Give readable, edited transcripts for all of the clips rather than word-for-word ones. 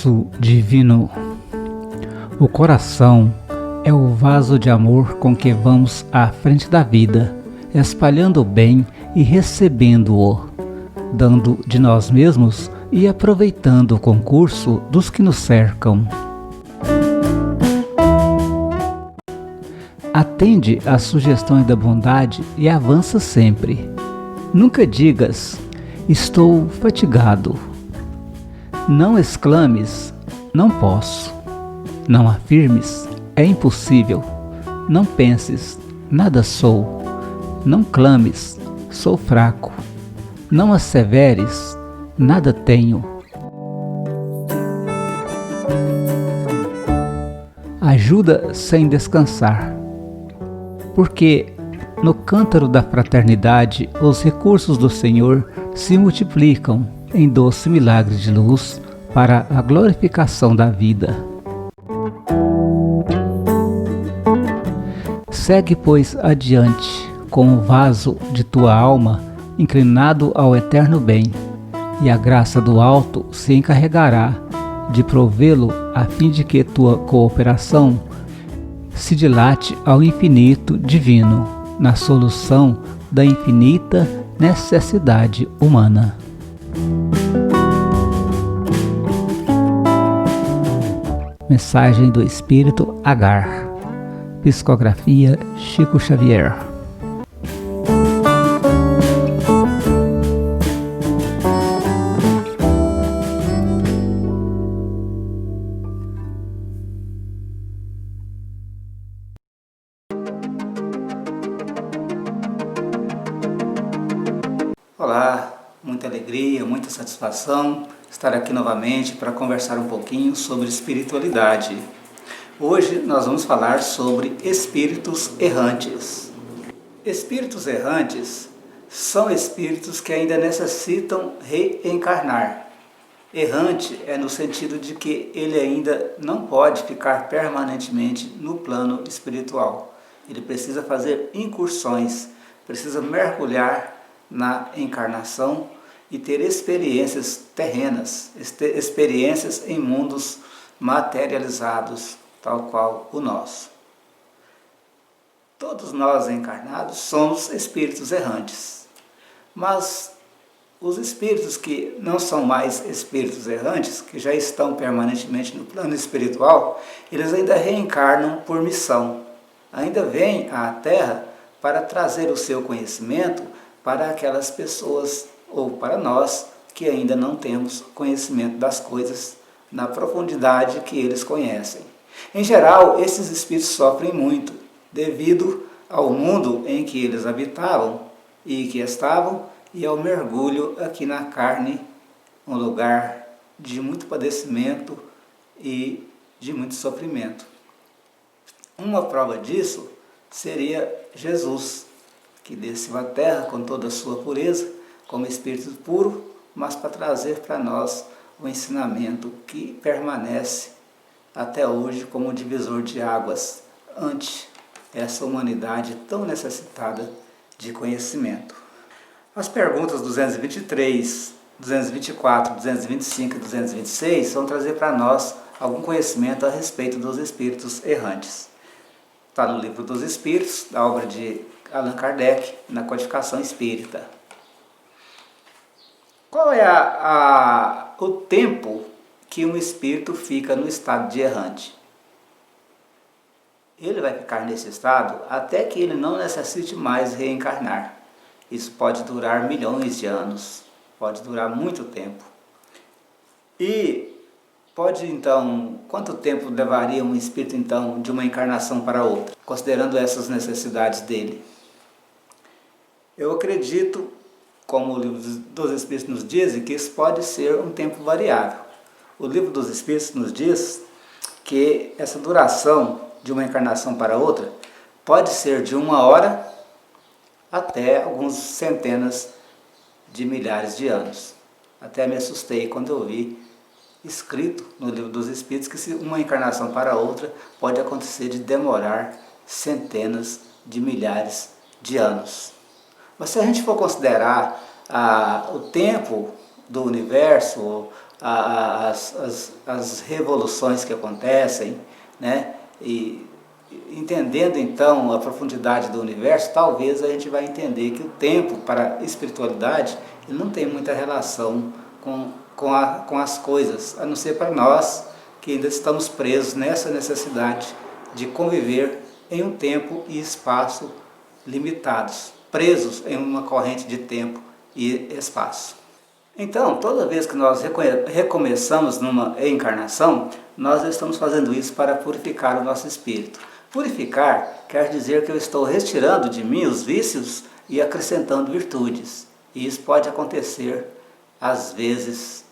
Vaso divino. O coração é o vaso de amor com que vamos à frente da vida, espalhando o bem e recebendo-o, dando de nós mesmos e aproveitando o concurso dos que nos cercam. Atende às sugestões da bondade e avança sempre. Nunca digas, estou fatigado. Não exclames, não posso. Não afirmes, é impossível. Não penses, nada sou. Não clames, sou fraco. Não asseveres, nada tenho. Ajuda sem descansar. Porque no cântaro da fraternidade os recursos do Senhor se multiplicam em doce milagre de luz para a glorificação da vida. Segue, pois, adiante com o vaso de tua alma inclinado ao eterno bem, e a graça do alto se encarregará de provê-lo a fim de que tua cooperação se dilate ao infinito divino, na solução da infinita necessidade humana. Mensagem do Espírito Agar. Psicografia Chico Xavier. Olá, muita alegria, muita satisfação estar aqui novamente para conversar um pouquinho sobre espiritualidade. Hoje nós vamos falar sobre espíritos errantes. Espíritos errantes são espíritos que ainda necessitam reencarnar. Errante é no sentido de que ele ainda não pode ficar permanentemente no plano espiritual. Ele precisa fazer incursões, precisa mergulhar na encarnação e ter experiências terrenas, experiências em mundos materializados, tal qual o nosso. Todos nós encarnados somos espíritos errantes, mas os espíritos que não são mais espíritos errantes, que já estão permanentemente no plano espiritual, eles ainda reencarnam por missão, ainda vêm à Terra para trazer o seu conhecimento para aquelas pessoas, ou para nós, que ainda não temos conhecimento das coisas na profundidade que eles conhecem. Em geral, esses espíritos sofrem muito, devido ao mundo em que eles habitavam e que estavam, e ao mergulho aqui na carne, um lugar de muito padecimento e de muito sofrimento. Uma prova disso seria Jesus, que desceu à Terra com toda a sua pureza, como Espírito puro, mas para trazer para nós o ensinamento que permanece até hoje como um divisor de águas ante essa humanidade tão necessitada de conhecimento. As perguntas 223, 224, 225 e 226 vão trazer para nós algum conhecimento a respeito dos espíritos errantes. Está no Livro dos Espíritos, da obra de Allan Kardec, na Codificação Espírita. Qual é o tempo que um espírito fica no estado de errante? Ele vai ficar nesse estado até que ele não necessite mais reencarnar. Isso pode durar milhões de anos, pode durar muito tempo. E pode então, quanto tempo levaria um espírito então de uma encarnação para outra, considerando essas necessidades dele? Eu acredito, como o Livro dos Espíritos nos diz, que isso pode ser um tempo variável. O Livro dos Espíritos nos diz que essa duração de uma encarnação para outra pode ser de 1 hora até algumas centenas de milhares de anos. Até me assustei quando eu vi escrito no Livro dos Espíritos que uma encarnação para outra pode acontecer de demorar centenas de milhares de anos. Mas se a gente for considerar o tempo do universo, as revoluções que acontecem, né? E entendendo então a profundidade do universo, talvez a gente vai entender que o tempo para a espiritualidade ele não tem muita relação com as coisas, a não ser para nós que ainda estamos presos nessa necessidade de conviver em um tempo e espaço limitados, presos em uma corrente de tempo e espaço. Então, toda vez que nós recomeçamos numa encarnação, nós estamos fazendo isso para purificar o nosso espírito. Purificar quer dizer que eu estou retirando de mim os vícios e acrescentando virtudes. E isso pode acontecer, às vezes,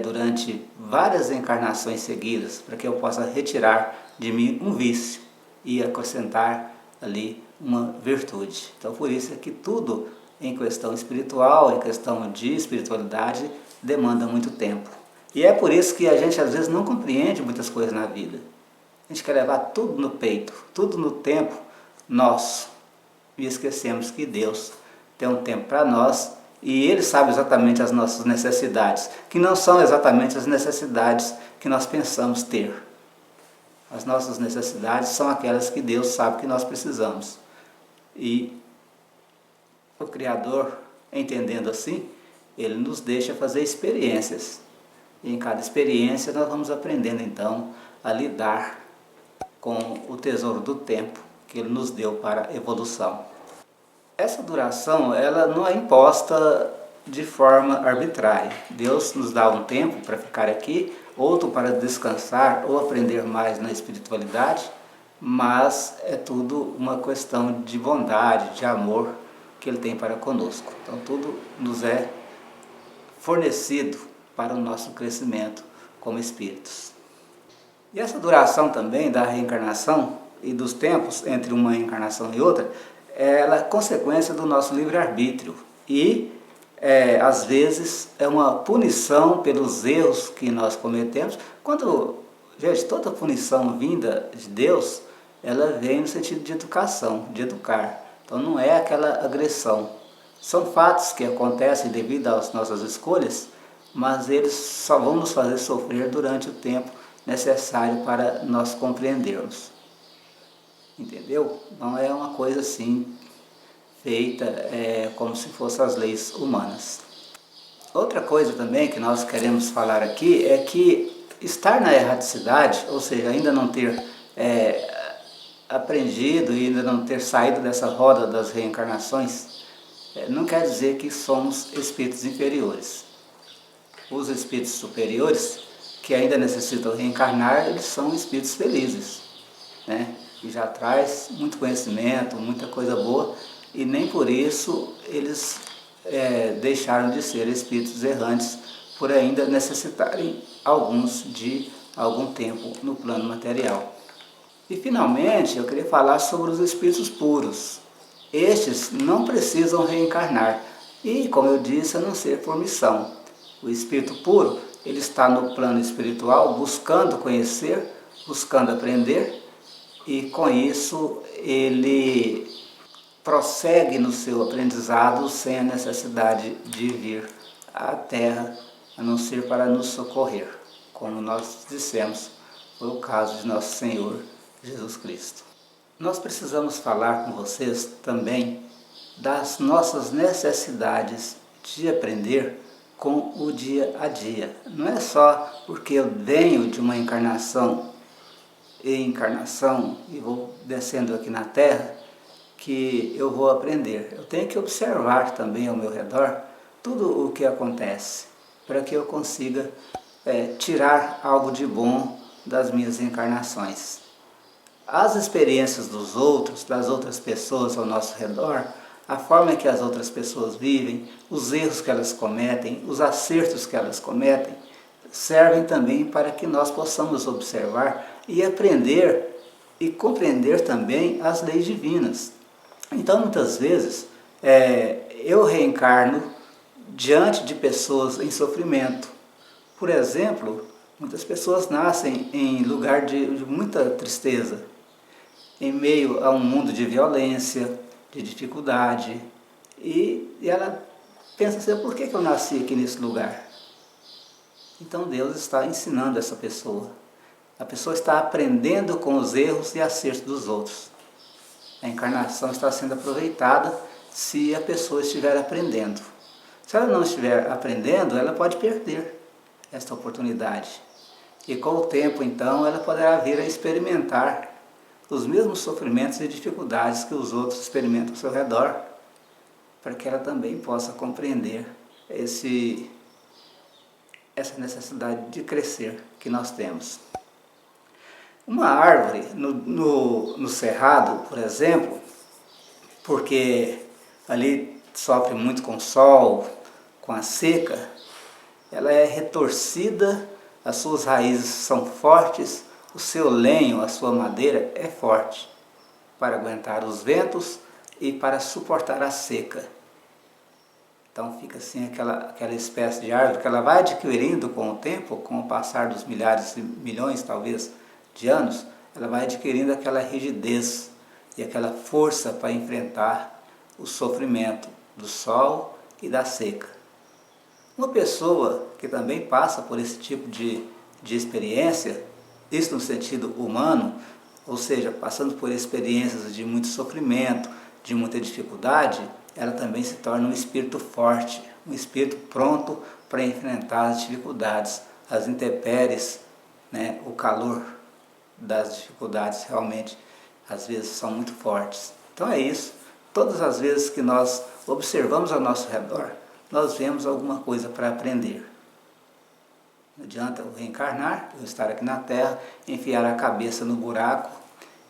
durante várias encarnações seguidas, para que eu possa retirar de mim um vício e acrescentar ali uma virtude. Então, por isso é que tudo em questão espiritual, em questão de espiritualidade, demanda muito tempo. E é por isso que a gente às vezes não compreende muitas coisas na vida. A gente quer levar tudo no peito, tudo no tempo nosso. E esquecemos que Deus tem um tempo para nós e Ele sabe exatamente as nossas necessidades, que não são exatamente as necessidades que nós pensamos ter. As nossas necessidades são aquelas que Deus sabe que nós precisamos. E o Criador, entendendo assim, Ele nos deixa fazer experiências. E em cada experiência nós vamos aprendendo então a lidar com o tesouro do tempo que Ele nos deu para a evolução. Essa duração ela não é imposta de forma arbitrária. Deus nos dá um tempo para ficar aqui, outro para descansar ou aprender mais na espiritualidade, mas é tudo uma questão de bondade, de amor que Ele tem para conosco. Então tudo nos é fornecido para o nosso crescimento como espíritos. E essa duração também da reencarnação e dos tempos entre uma encarnação e outra, ela é consequência do nosso livre-arbítrio e às vezes é uma punição pelos erros que nós cometemos. Gente, toda punição vinda de Deus, ela vem no sentido de educação, de educar. Então não é aquela agressão. São fatos que acontecem devido às nossas escolhas, mas eles só vão nos fazer sofrer durante o tempo necessário para nós compreendermos. Entendeu? Não é uma coisa assim, feita como se fossem as leis humanas. Outra coisa também que nós queremos falar aqui é que estar na erraticidade, ou seja, ainda não ter aprendido e ainda não ter saído dessa roda das reencarnações, não quer dizer que somos espíritos inferiores. Os espíritos superiores, que ainda necessitam reencarnar, eles são espíritos felizes, né? E já traz muito conhecimento, muita coisa boa, e nem por isso eles deixaram de ser espíritos errantes, por ainda necessitarem alguns de algum tempo no plano material. E finalmente eu queria falar sobre os espíritos puros. Estes não precisam reencarnar e, como eu disse, a não ser por missão. O espírito puro, ele está no plano espiritual buscando conhecer, buscando aprender, e com isso ele prossegue no seu aprendizado sem a necessidade de vir à Terra, a não ser para nos socorrer, como nós dissemos, foi o caso de nosso Senhor Jesus Cristo. Nós precisamos falar com vocês também das nossas necessidades de aprender com o dia a dia. Não é só porque eu venho de uma encarnação e vou descendo aqui na Terra que eu vou aprender. Eu tenho que observar também ao meu redor tudo o que acontece para que eu consiga tirar algo de bom das minhas encarnações. As experiências dos outros, das outras pessoas ao nosso redor, a forma que as outras pessoas vivem, os erros que elas cometem, os acertos que elas cometem, servem também para que nós possamos observar e aprender e compreender também as leis divinas. Então, muitas vezes, eu reencarno diante de pessoas em sofrimento. Por exemplo, muitas pessoas nascem em lugar de muita tristeza, em meio a um mundo de violência, de dificuldade, e ela pensa assim, por que eu nasci aqui nesse lugar? Então Deus está ensinando essa pessoa. A pessoa está aprendendo com os erros e acertos dos outros. A encarnação está sendo aproveitada se a pessoa estiver aprendendo. Se ela não estiver aprendendo, ela pode perder esta oportunidade. E com o tempo, então, ela poderá vir a experimentar os mesmos sofrimentos e dificuldades que os outros experimentam ao seu redor, para que ela também possa compreender essa necessidade de crescer que nós temos. Uma árvore no cerrado, por exemplo, porque ali sofre muito com o sol, com a seca, ela é retorcida, as suas raízes são fortes, o seu lenho, a sua madeira é forte para aguentar os ventos e para suportar a seca. Então fica assim aquela espécie de árvore que ela vai adquirindo com o tempo, com o passar dos milhares e milhões talvez de anos, ela vai adquirindo aquela rigidez e aquela força para enfrentar o sofrimento do sol e da seca. Uma pessoa que também passa por esse tipo de experiência, isso no sentido humano, ou seja, passando por experiências de muito sofrimento, de muita dificuldade, ela também se torna um espírito forte, um espírito pronto para enfrentar as dificuldades, as intempéries, né? O calor das dificuldades realmente às vezes são muito fortes. Então é isso, todas as vezes que nós observamos ao nosso redor, nós vemos alguma coisa para aprender. Não adianta eu reencarnar, eu estar aqui na Terra, enfiar a cabeça no buraco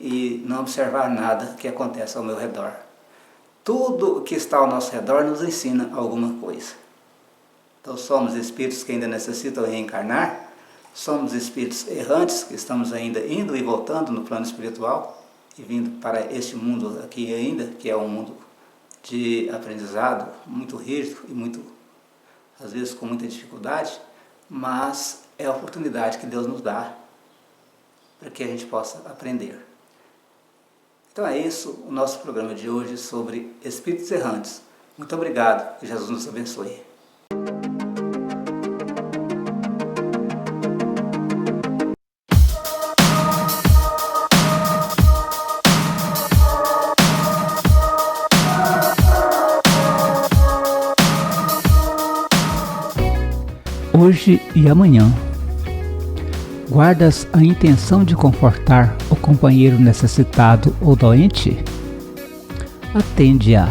e não observar nada que acontece ao meu redor. Tudo que está ao nosso redor nos ensina alguma coisa. Então somos espíritos que ainda necessitam reencarnar, somos espíritos errantes que estamos ainda indo e voltando no plano espiritual e vindo para este mundo aqui ainda, que é um mundo de aprendizado muito rígido e muito, às vezes com muita dificuldade, mas é a oportunidade que Deus nos dá para que a gente possa aprender. Então é isso, o nosso programa de hoje sobre espíritos errantes. Muito obrigado, que Jesus nos abençoe. Hoje e amanhã. Guardas a intenção de confortar o companheiro necessitado ou doente? Atende-a,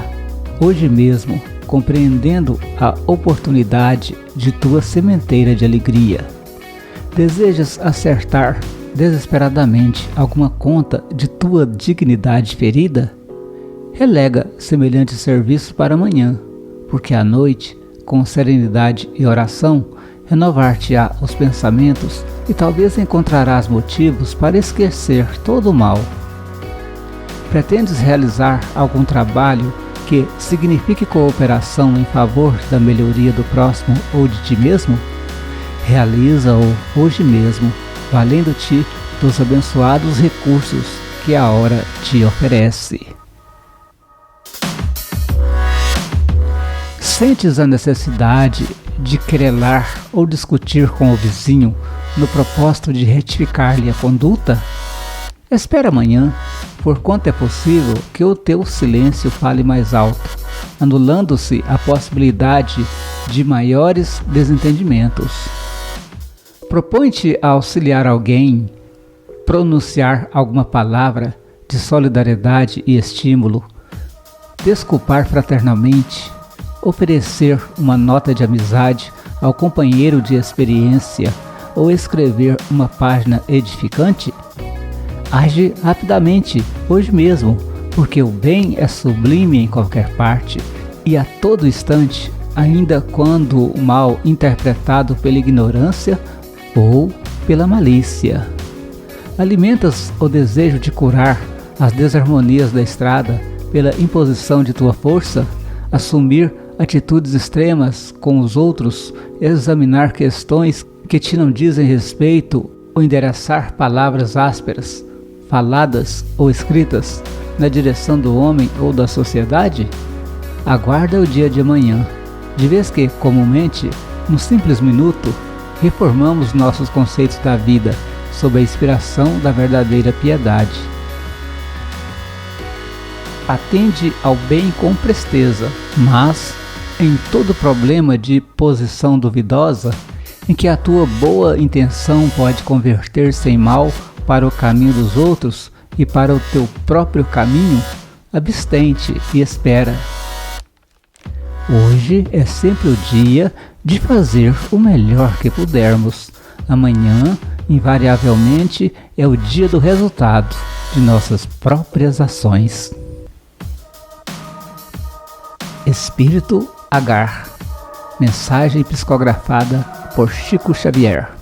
hoje mesmo, compreendendo a oportunidade de tua sementeira de alegria. Desejas acertar desesperadamente alguma conta de tua dignidade ferida? Relega semelhante serviço para amanhã, porque à noite, com serenidade e oração, renovar-te-á os pensamentos e talvez encontrarás motivos para esquecer todo o mal. Pretendes realizar algum trabalho que signifique cooperação em favor da melhoria do próximo ou de ti mesmo? Realiza-o hoje mesmo, valendo-te dos abençoados recursos que a hora te oferece. Sentes a necessidade de querelar ou discutir com o vizinho no propósito de retificar-lhe a conduta? Espera amanhã, porquanto é possível que o teu silêncio fale mais alto, anulando-se a possibilidade de maiores desentendimentos. Propõe-te a auxiliar alguém, pronunciar alguma palavra de solidariedade e estímulo, desculpar fraternalmente, oferecer uma nota de amizade ao companheiro de experiência ou escrever uma página edificante? Age rapidamente, hoje mesmo, porque o bem é sublime em qualquer parte e a todo instante, ainda quando o mal interpretado pela ignorância ou pela malícia. Alimentas o desejo de curar as desarmonias da estrada pela imposição de tua força, assumir atitudes extremas com os outros, examinar questões que te não dizem respeito ou endereçar palavras ásperas, faladas ou escritas na direção do homem ou da sociedade? Aguarda o dia de amanhã, de vez que, comumente, num simples minuto, reformamos nossos conceitos da vida sob a inspiração da verdadeira piedade. Atende ao bem com presteza, mas em todo problema de posição duvidosa, em que a tua boa intenção pode converter-se em mal para o caminho dos outros e para o teu próprio caminho, abstente e espera. Hoje é sempre o dia de fazer o melhor que pudermos. Amanhã, invariavelmente, é o dia do resultado de nossas próprias ações. Espírito Agar. Mensagem psicografada por Chico Xavier.